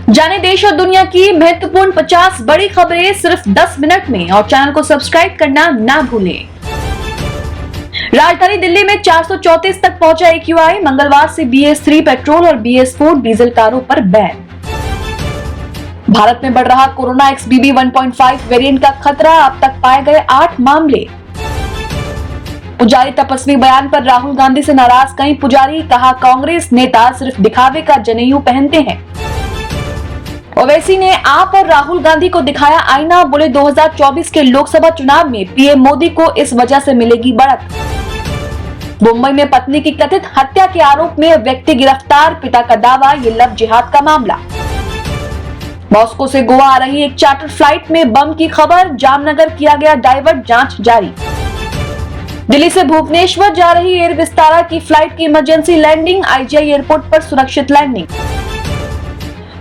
जाने देश और दुनिया की महत्वपूर्ण 50 बड़ी खबरें सिर्फ 10 मिनट में और चैनल को सब्सक्राइब करना ना भूलें। राजधानी दिल्ली में 434 तक पहुंचा AQI। मंगलवार से BS3 पेट्रोल और BS4 डीजल कारों पर बैन। भारत में बढ़ रहा कोरोना XBB 1.5 वेरिएंट का खतरा, अब तक पाए गए 8 मामले। पुजारी तपस्वी बयान पर राहुल गांधी से नाराज कई पुजारी, कहा कांग्रेस नेता सिर्फ दिखावे का जनेऊ पहनते हैं। ओवैसी ने आप और राहुल गांधी को दिखाया आईना, बोले 2024 के लोकसभा चुनाव में पीएम मोदी को इस वजह से मिलेगी बढ़त। मुंबई में पत्नी की कथित हत्या के आरोप में व्यक्ति गिरफ्तार, पिता का दावा ये लव जिहाद का मामला। मॉस्को से गोवा आ रही एक चार्टर फ्लाइट में बम की खबर, जामनगर किया गया डाइवर्ट, जांच जारी। दिल्ली से भुवनेश्वर जा रही एयर विस्तारा की फ्लाइट की इमरजेंसी लैंडिंग, IGI एयरपोर्ट पर सुरक्षित लैंडिंग।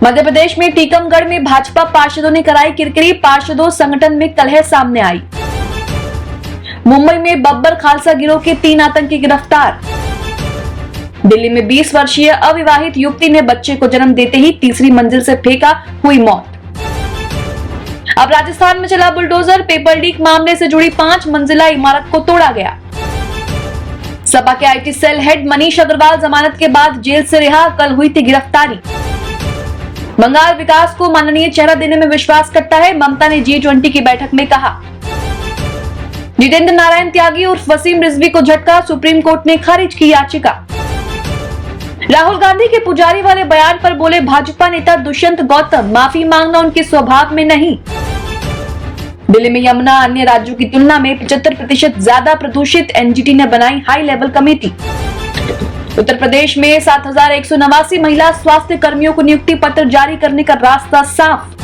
मध्य प्रदेश में टीकमगढ़ में भाजपा पार्षदों ने कराई किरकिरी, पार्षदों संगठन में कलह सामने आई। मुंबई में बब्बर खालसा गिरोह के 3 आतंकी गिरफ्तार। दिल्ली में 20 वर्षीय अविवाहित युवती ने बच्चे को जन्म देते ही तीसरी मंजिल से फेंका, हुई मौत। अब राजस्थान में चला बुलडोजर, पेपर लीक मामले से जुड़ी 5 मंजिला इमारत को तोड़ा गया। सपा के IT cell head Manish Agrawal जमानत के बाद जेल से रिहा, कल हुई थी गिरफ्तारी। बंगाल विकास को माननीय चेहरा देने में विश्वास करता है, ममता ने G20 की बैठक में कहा। जितेंद्र नारायण त्यागी उर्फ वसीम रिजवी को झटका, सुप्रीम कोर्ट ने खारिज की याचिका। राहुल गांधी के पुजारी वाले बयान पर बोले भाजपा नेता दुष्यंत गौतम, माफी मांगना उनके स्वभाव में नहीं। दिल्ली में यमुना अन्य राज्यों की तुलना में 75% ज्यादा प्रदूषित, NGT ने बनाई high level committee. Uttar Pradesh में 7189 महिला स्वास्थ्य कर्मियों को नियुक्ति पत्र जारी करने का रास्ता साफ।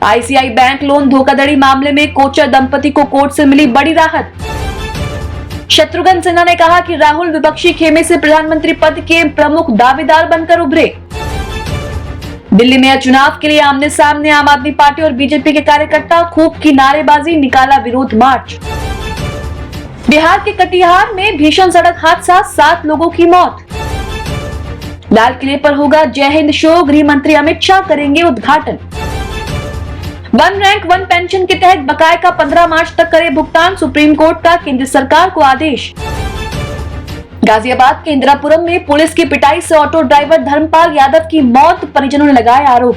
ICICI बैंक लोन धोखाधड़ी मामले में कोचर दंपति को कोर्ट से मिली बड़ी राहत। शत्रुघ्न सिन्हा ने कहा कि राहुल विपक्षी खेमे से प्रधानमंत्री पद के प्रमुख दावेदार बनकर उभरे। दिल्ली में चुनाव के लिए आमने सामने आम आदमी पार्टी और बीजेपी के कार्यकर्ता, खूब की नारेबाजी, निकाला विरोध मार्च। बिहार के कटिहार में भीषण सड़क हादसा, 7 लोगों की मौत। लाल किले पर होगा जय हिंद शो, गृह मंत्री अमित शाह करेंगे उद्घाटन। वन रैंक वन पेंशन के तहत बकाये का 15 मार्च तक करे भुगतान, सुप्रीम कोर्ट का केंद्र सरकार को आदेश। गाजियाबाद के इंदिरापुरम में पुलिस की पिटाई से ऑटो ड्राइवर धर्मपाल यादव की मौत, परिजनों ने लगाए आरोप।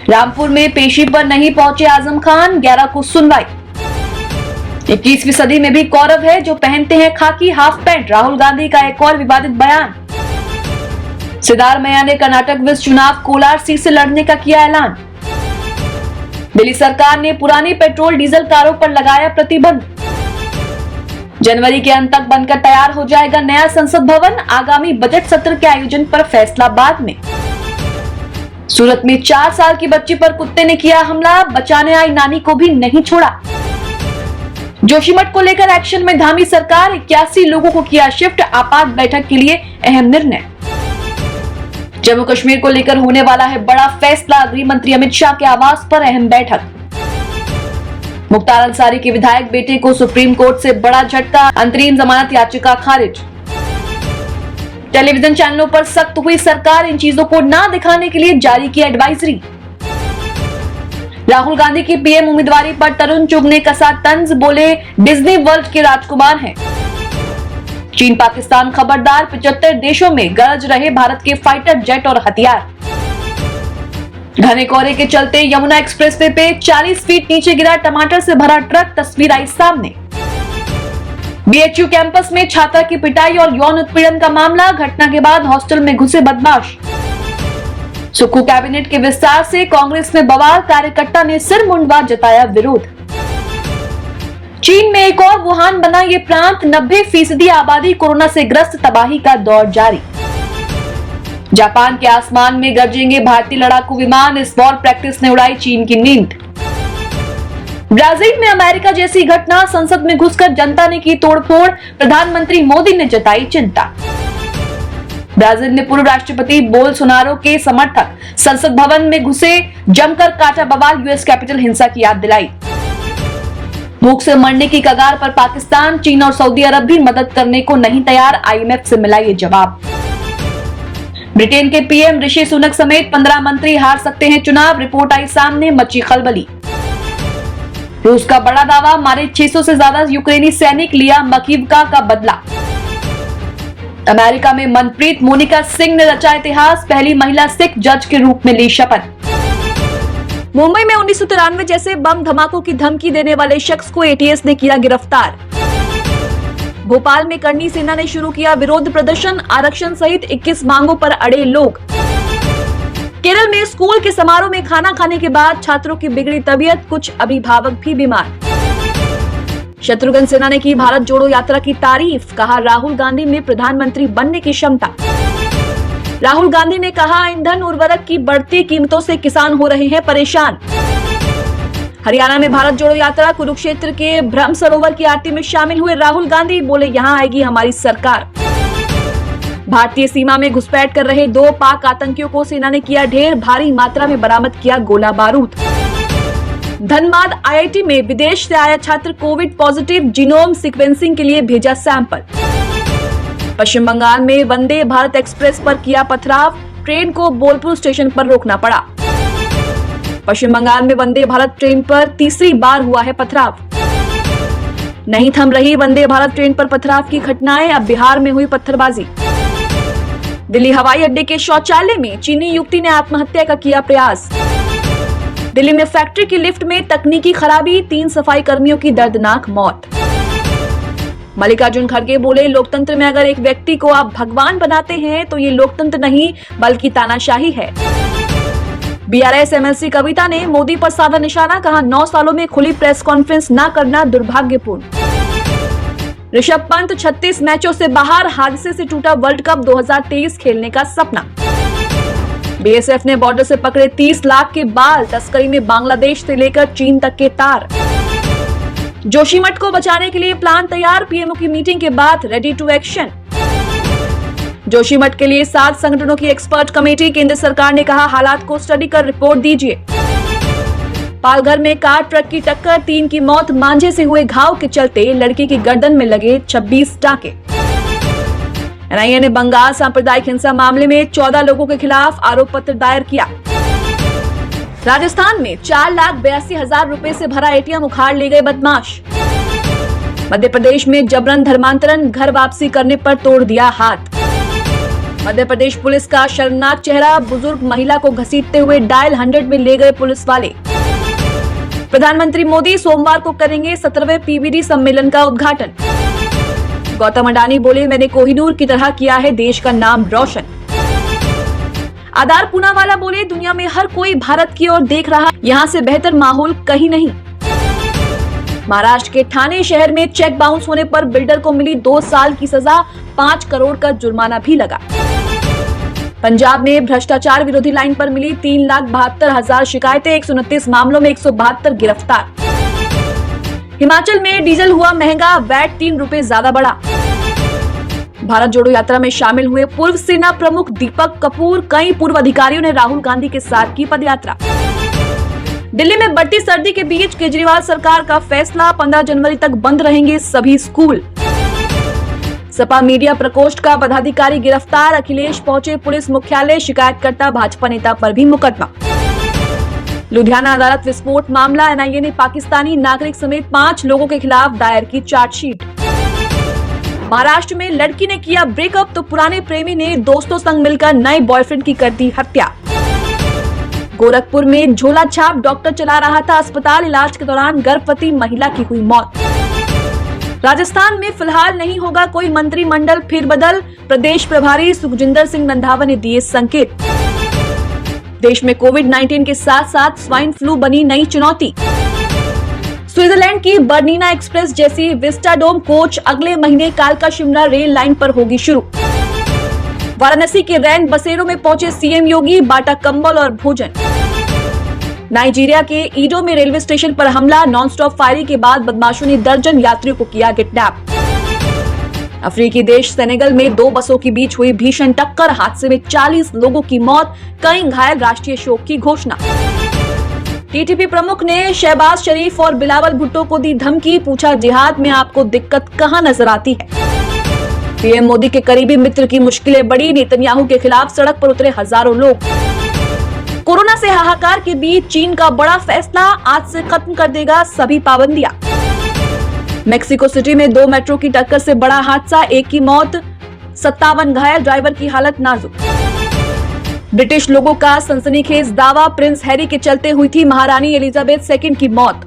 रामपुर में पेशी पर नहीं पहुंचे आजम खान, 11 को सुनवाई। 21वीं सदी में भी कौरव है जो पहनते हैं खाकी हाफ पैंट, राहुल गांधी का एक और विवादित बयान। सिद्धारमैया ने कर्नाटक विस चुनाव कोलार सीट से लड़ने का किया ऐलान। दिल्ली सरकार ने पुरानी पेट्रोल डीजल कारों पर लगाया प्रतिबंध। जनवरी के अंत तक बनकर तैयार हो जाएगा नया संसद भवन, आगामी बजट सत्र के आयोजन पर फैसला बाद में। सूरत में 4 साल की बच्ची पर कुत्ते ने किया हमला, बचाने आई नानी को भी नहीं छोड़ा। जोशीमठ को लेकर एक्शन में धामी सरकार, 81 लोगों को किया शिफ्ट, आपात बैठक के लिए अहम निर्णय। जम्मू कश्मीर को लेकर होने वाला है बड़ा फैसला, गृह मंत्री अमित शाह के आवास पर अहम बैठक। मुख्तार अंसारी के विधायक बेटे को सुप्रीम कोर्ट से बड़ा झटका, अंतरिम जमानत याचिका खारिज। टेलीविजन चैनलों पर सख्त हुई सरकार, इन चीजों को ना दिखाने के लिए जारी की एडवाइजरी। राहुल गांधी की PM उम्मीदवारी पर तरुण चुग ने कसा तंज, बोले डिज्नी वर्ल्ड के राजकुमार हैं। चीन पाकिस्तान खबरदार, 75 देशों में गरज रहे भारत के फाइटर जेट और हथियार। घने कोहरे के चलते यमुना एक्सप्रेसवे पे 40 फीट नीचे गिरा टमाटर से भरा ट्रक, तस्वीर आई सामने। BHU कैंपस में छात्रा की पिटाई और यौन उत्पीड़न का मामला, घटना के बाद हॉस्टल में घुसे बदमाश। सुक्खू कैबिनेट के विस्तार से कांग्रेस में बवाल, कार्यकर्ता ने सिर मुंडवा जताया विरोध। चीन में एक और वुहान बना ये प्रांत, 90% आबादी कोरोना से ग्रस्त, तबाही का दौर जारी। जापान के आसमान में गरजेंगे भारतीय लड़ाकू विमान, इस बॉल प्रैक्टिस ने उड़ाई चीन की नींद। ब्राजील में अमेरिका जैसी घटना, संसद में घुसकर जनता ने की तोड़फोड़, प्रधानमंत्री मोदी ने जताई चिंता। ब्राजील में पूर्व राष्ट्रपति बोल्सोनारो के समर्थक संसद भवन में घुसे, जमकर काटा बवाल, US कैपिटल हिंसा की याद दिलाई। भूख से मरने की कगार पर पाकिस्तान, चीन और सऊदी अरब भी मदद करने को नहीं तैयार, IMF से मिला ये जवाब। ब्रिटेन के पीएम ऋषि सुनक समेत 15 मंत्री हार सकते हैं चुनाव, रिपोर्ट आई सामने, मची खलबली। रूस का बड़ा दावा, मारे 600 से ज्यादा यूक्रेनी सैनिक, लिया मकीवका का बदला। अमेरिका में मनप्रीत मोनिका सिंह ने रचा इतिहास, पहली महिला सिख जज के रूप में ली शपथ। मुंबई में 1993 जैसे बम धमाकों की धमकी देने वाले शख्स को एटीएस ने किया गिरफ्तार। भोपाल में करनी सेना ने शुरू किया विरोध प्रदर्शन, आरक्षण सहित 21 मांगों पर अड़े लोग। केरल में स्कूल के समारोह में खाना खाने के बाद छात्रों की बिगड़ी तबीयत, कुछ अभिभावक भी बीमार। शत्रुघ्न सिन्हा ने की भारत जोड़ो यात्रा की तारीफ, कहा राहुल गांधी में प्रधानमंत्री बनने की क्षमता। राहुल गांधी ने कहा ईंधन उर्वरक की बढ़ती कीमतों से किसान हो रहे हैं परेशान। हरियाणा में भारत जोड़ो यात्रा, कुरुक्षेत्र के ब्रह्म सरोवर की आरती में शामिल हुए राहुल गांधी, बोले यहां आएगी हमारी सरकार। भारतीय सीमा में घुसपैठ कर रहे 2 पाक आतंकियों को सेना ने किया ढेर, भारी मात्रा में बरामद किया गोला बारूद। धनबाद आईआईटी में विदेश से आया छात्र कोविड पॉजिटिव, जीनोम सीक्वेंसिंग के लिए भेजा सैंपल। पश्चिम बंगाल में वंदे भारत एक्सप्रेस पर किया पथराव, ट्रेन को बोलपुर स्टेशन पर रोकना पड़ा। पश्चिम बंगाल में वंदे भारत ट्रेन पर तीसरी बार हुआ है पथराव। नहीं थम रही वंदे भारत ट्रेन पर पथराव की घटनाएं, अब बिहार में हुई पत्थरबाजी। दिल्ली हवाई अड्डे के शौचालय में चीनी युवती ने आत्महत्या का किया प्रयास। दिल्ली में फैक्ट्री की लिफ्ट में तकनीकी खराबी, 3 सफाई कर्मियों की दर्दनाक मौत। मल्लिकार्जुन खड़गे बोले लोकतंत्र में अगर एक व्यक्ति को आप भगवान बनाते हैं तो ये लोकतंत्र नहीं बल्कि तानाशाही है। बीआरएस एमएलसी कविता ने मोदी पर साधा निशाना, कहा 9 सालों में खुली प्रेस कॉन्फ्रेंस न करना दुर्भाग्यपूर्ण। ऋषभ पंत 36 मैचों से बाहर, हादसे से टूटा वर्ल्ड कप 2023 खेलने का सपना। बीएसएफ ने बॉर्डर से पकड़े 30 लाख के बाल, तस्करी में बांग्लादेश से लेकर चीन तक के तार। जोशीमठ को बचाने के लिए प्लान तैयार, पीएमओ की मीटिंग के बाद रेडी टू एक्शन। जोशीमठ के लिए 7 संगठनों की एक्सपर्ट कमेटी, केंद्र सरकार ने कहा हालात को स्टडी कर रिपोर्ट दीजिए। पालघर में कार ट्रक की टक्कर, 3 की मौत, मांझे से हुए घाव के चलते लड़की की गर्दन में लगे 26 टाके। एनआईए ने बंगाल सांप्रदायिक हिंसा मामले में 14 लोगों के खिलाफ आरोप पत्र दायर किया। राजस्थान में 4,82,000 रुपए से भरा एटीएम उखाड़ ले गए बदमाश। मध्य प्रदेश में जबरन धर्मांतरण, घर वापसी करने पर तोड़ दिया हाथ। मध्य प्रदेश पुलिस का शर्मनाक चेहरा, बुजुर्ग महिला को घसीटते हुए डायल 100 में ले गए पुलिस वाले। प्रधानमंत्री मोदी सोमवार को करेंगे 17वें पीवीडी सम्मेलन का उद्घाटन। गौतम अडानी बोले मैंने कोहिनूर की तरह किया है देश का नाम रोशन। आधार पूनावाला बोले दुनिया में हर कोई भारत की ओर देख रहा, यहाँ से बेहतर माहौल कहीं नहीं। महाराष्ट्र के ठाणे शहर में चेक बाउंस होने पर बिल्डर को मिली 2 साल की सजा, 5 करोड़ का जुर्माना भी लगा। पंजाब में भ्रष्टाचार विरोधी लाइन पर मिली 3,72,000 शिकायतें, 129 मामलों में 172 गिरफ्तार। हिमाचल में डीजल हुआ महंगा, वैट 3 रुपए ज्यादा बढ़ा। भारत जोड़ो यात्रा में शामिल हुए पूर्व सेना प्रमुख दीपक कपूर, कई पूर्व अधिकारियों ने राहुल गांधी के साथ की पदयात्रा। दिल्ली में बढ़ती सर्दी के बीच केजरीवाल सरकार का फैसला, 15 जनवरी तक बंद रहेंगे सभी स्कूल। सपा मीडिया प्रकोष्ठ का पदाधिकारी गिरफ्तार, अखिलेश पहुंचे पुलिस मुख्यालय, शिकायतकर्ता भाजपा नेता पर भी मुकदमा। लुधियाना अदालत विस्फोट मामला, एनआईए ने पाकिस्तानी नागरिक समेत 5 लोगों के खिलाफ दायर की चार्जशीट। महाराष्ट्र में लड़की ने किया ब्रेकअप तो पुराने प्रेमी ने दोस्तों संग मिलकर नए बॉयफ्रेंड की कर दी हत्या। गोरखपुर में झोला छाप डॉक्टर चला रहा था अस्पताल, इलाज के दौरान गर्भवती महिला की हुई मौत। राजस्थान में फिलहाल नहीं होगा कोई मंत्रिमंडल फेरबदल, प्रदेश प्रभारी सुखजिंदर सिंह रंधावा ने दिए संकेत। देश में कोविड-19 के साथ साथ स्वाइन फ्लू बनी नई चुनौती। स्विट्जरलैंड की बर्निना एक्सप्रेस जैसी विस्टाडोम कोच अगले महीने कालका शिमला रेल लाइन पर होगी शुरू। वाराणसी के रैन बसेरों में पहुंचे सीएम योगी, बांटा कंबल और भोजन। नाइजीरिया के ईडो में रेलवे स्टेशन पर हमला, नॉनस्टॉप फायरिंग के बाद बदमाशों ने दर्जन यात्रियों को किया किडनैप। अफ्रीकी देश सेनेगल में 2 बसों के बीच हुई भीषण टक्कर, हादसे में 40 लोगों की मौत, कई घायल, राष्ट्रीय शोक की घोषणा। टीटीपी प्रमुख ने शहबाज शरीफ और बिलावल भुट्टो को दी धमकी, पूछा जिहाद में आपको दिक्कत कहां नजर आती है। पीएम मोदी के करीबी मित्र की मुश्किलें बढ़ी, नेतन्याहू के खिलाफ सड़क पर उतरे हजारों लोग। कोरोना से हाहाकार के बीच चीन का बड़ा फैसला, आज से खत्म कर देगा सभी पाबंदियां। मेक्सिको सिटी में 2 मेट्रो की टक्कर से बड़ा हादसा, 1 की मौत, 57 घायल, ड्राइवर की हालत नाजुक। ब्रिटिश लोगों का सनसनीखेज दावा, प्रिंस हैरी के चलते हुई थी महारानी एलिजाबेथ II की मौत।